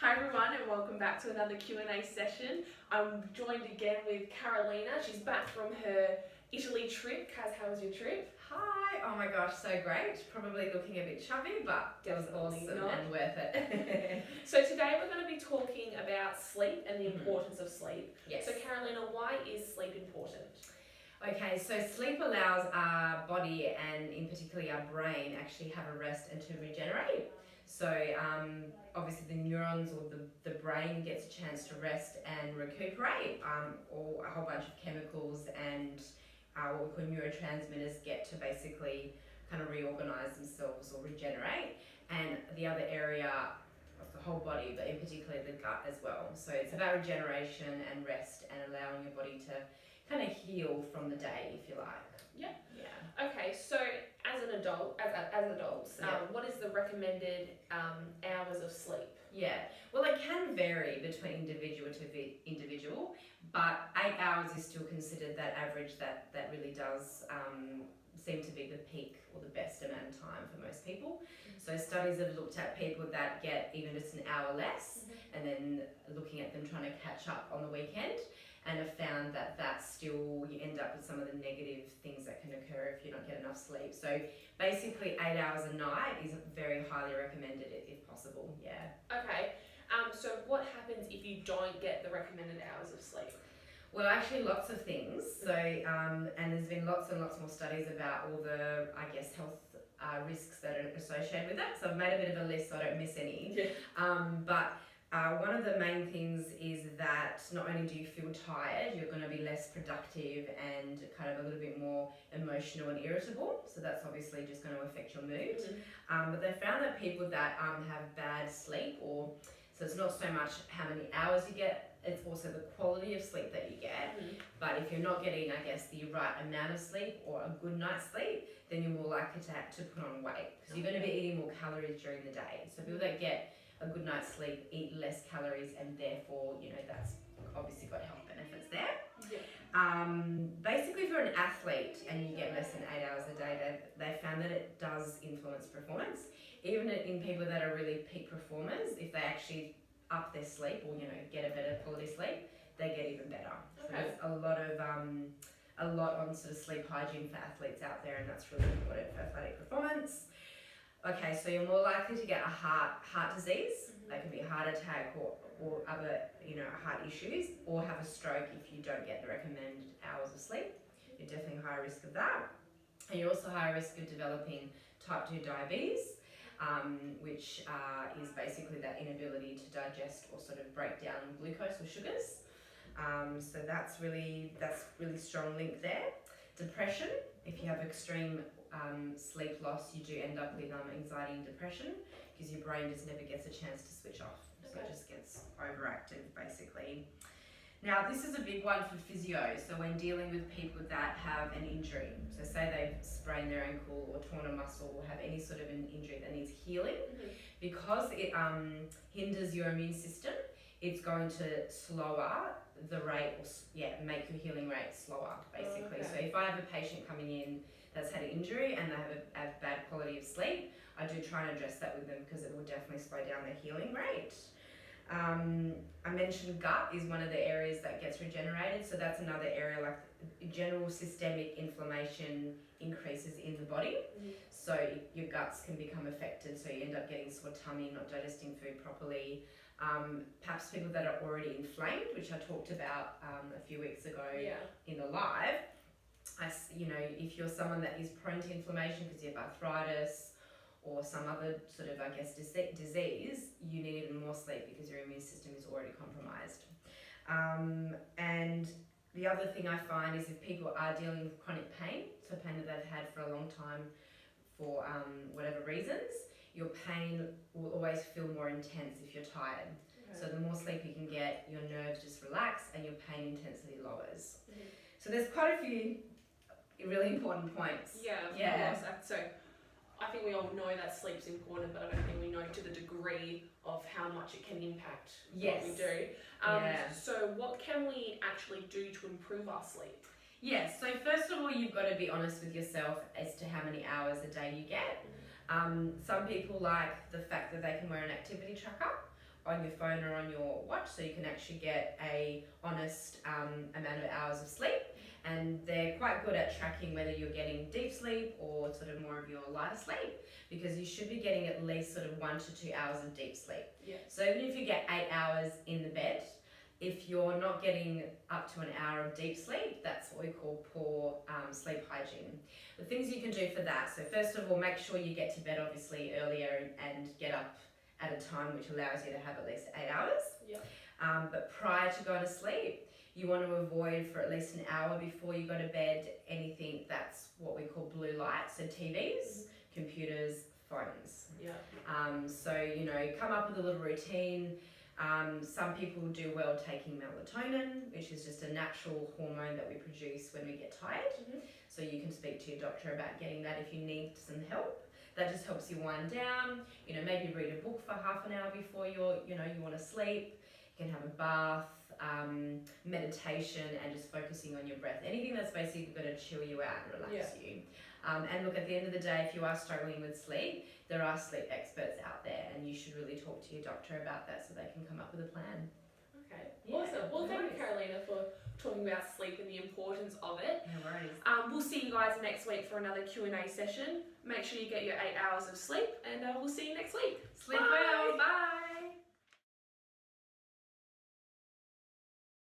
Hi everyone and welcome back to another Q&A session. I'm joined again with Carolina. She's back from her Italy trip. Kaz, how was your trip? Hi, oh my gosh, so great. Probably looking a bit chubby, but it was awesome and worth it. So today we're going to be talking about sleep and the importance of sleep. Yes. So Carolina, why is sleep important? Okay, so sleep allows our body and in particularly our brain actually have a rest and to regenerate. So obviously the neurons or the brain gets a chance to rest and recuperate, or a whole bunch of chemicals and what we call neurotransmitters get to basically kind of reorganize themselves or regenerate. And the other area of the whole body, but in particular the gut as well. So it's about regeneration and rest and allowing your body to kind of heal from the day, if you like. Yeah. Yeah. Okay, so as an adult, as adults, what is the recommended hours of sleep? Yeah, well, it can vary between individual to individual, but 8 hours is still considered that average that really does seem to be the peak or the best amount of time for most people. So studies have looked at people that get even just an hour less and then looking at them trying to catch up on the weekend, and have found that still, you end up with some of the negative things that can occur if you don't get enough sleep. So basically 8 hours a night is very highly recommended if possible, yeah. Okay, so what happens if you don't get the recommended hours of sleep? Well, actually lots of things. So, and there's been lots and lots more studies about all the, I guess, health risks that are associated with that. So I've made a bit of a list so I don't miss any. Yeah. But one of the main things is that not only do you feel tired, you're going to be less productive and kind of a little bit more emotional and irritable. So that's obviously just going to affect your mood. But they found that people that have bad sleep, so it's not so much how many hours you get, it's also the quality of sleep that you get. But if you're not getting, I guess, the right amount of sleep or a good night's sleep, then you're more likely to put on weight because you're going to be eating more calories during the day. So people that get a good night's sleep eat less calories, and therefore, that's obviously got health benefits there. Basically, if you're an athlete and you get less than 8 hours a day, they found that it does influence performance. Even in people that are really peak performers, if they actually up their sleep or get a better quality sleep, they get even better. So there's a lot on sort of sleep hygiene for athletes out there, and that's really important for athletic performance. Okay, so you're more likely to get a heart disease. That can be a heart attack or other heart issues, or have a stroke if you don't get the recommended hours of sleep. You're definitely high risk of that. And you're also high risk of developing type 2 diabetes, which is basically that inability to digest or sort of break down glucose or sugars. So that's really strong link there. Depression, if you have extreme sleep loss, you do end up with anxiety and depression because your brain just never gets a chance to switch off. So it just gets overactive basically. Now this is a big one for physio. So when dealing with people that have an injury, so say they've sprained their ankle or torn a muscle or have any sort of an injury that needs healing, because it hinders your immune system, it's going to slower the rate, or make your healing rate slower basically. So if I have a patient coming in that's had an injury and they have a bad quality of sleep, I do try and address that with them because it will definitely slow down their healing rate. I mentioned gut is one of the areas that gets regenerated, so that's another area, like general systemic inflammation increases in the body. So your guts can become affected, so you end up getting sore tummy, not digesting food properly. Perhaps people that are already inflamed, which I talked about a few weeks ago in the live. If you're someone that is prone to inflammation because you have arthritis or some other sort of, I guess, disease, you need even more sleep because your immune system is already compromised. And the other thing I find is if people are dealing with chronic pain, so pain that they've had for a long time for whatever reasons, your pain will always feel more intense if you're tired. So the more sleep you can get, your nerves just relax and your pain intensity lowers. So there's quite a few really important points. Of course. So I think we all know that sleep's important, but I don't think we know to the degree of how much it can impact what we do. So what can we actually do to improve our sleep? Yes, so first of all, you've got to be honest with yourself as to how many hours a day you get. Some people like the fact that they can wear an activity tracker on your phone or on your watch, so you can actually get a honest amount of hours of sleep. And they're quite good at tracking whether you're getting deep sleep or sort of more of your lighter sleep, because you should be getting at least sort of 1 to 2 hours of deep sleep. Yeah. So even if you get 8 hours in the bed, if you're not getting up to an hour of deep sleep, that's what we call poor sleep hygiene. The things you can do for that, so first of all, make sure you get to bed obviously earlier and get up at a time which allows you to have at least 8 hours. Yeah. But prior to going to sleep, you want to avoid for at least an hour before you go to bed anything that's what we call blue light, so TVs, computers, phones. Yeah. So, you know, come up with a little routine. Some people do well taking melatonin, which is just a natural hormone that we produce when we get tired. Mm-hmm. So you can speak to your doctor about getting that if you need some help. That just helps you wind down. You know, maybe read a book for half an hour before you want to sleep. You can have a bath, meditation, and just focusing on your breath. Anything that's basically going to chill you out and relax you. And look, at the end of the day, if you are struggling with sleep, there are sleep experts out there, and you should really talk to your doctor about that so they can come up with a plan. Okay, Yeah, awesome. Well, no thank you, worries. Carolina, for talking about sleep and the importance of it. No worries. We'll see you guys next week for another Q&A session. Make sure you get your 8 hours of sleep, and we'll see you next week. Sleep Bye. well. Bye.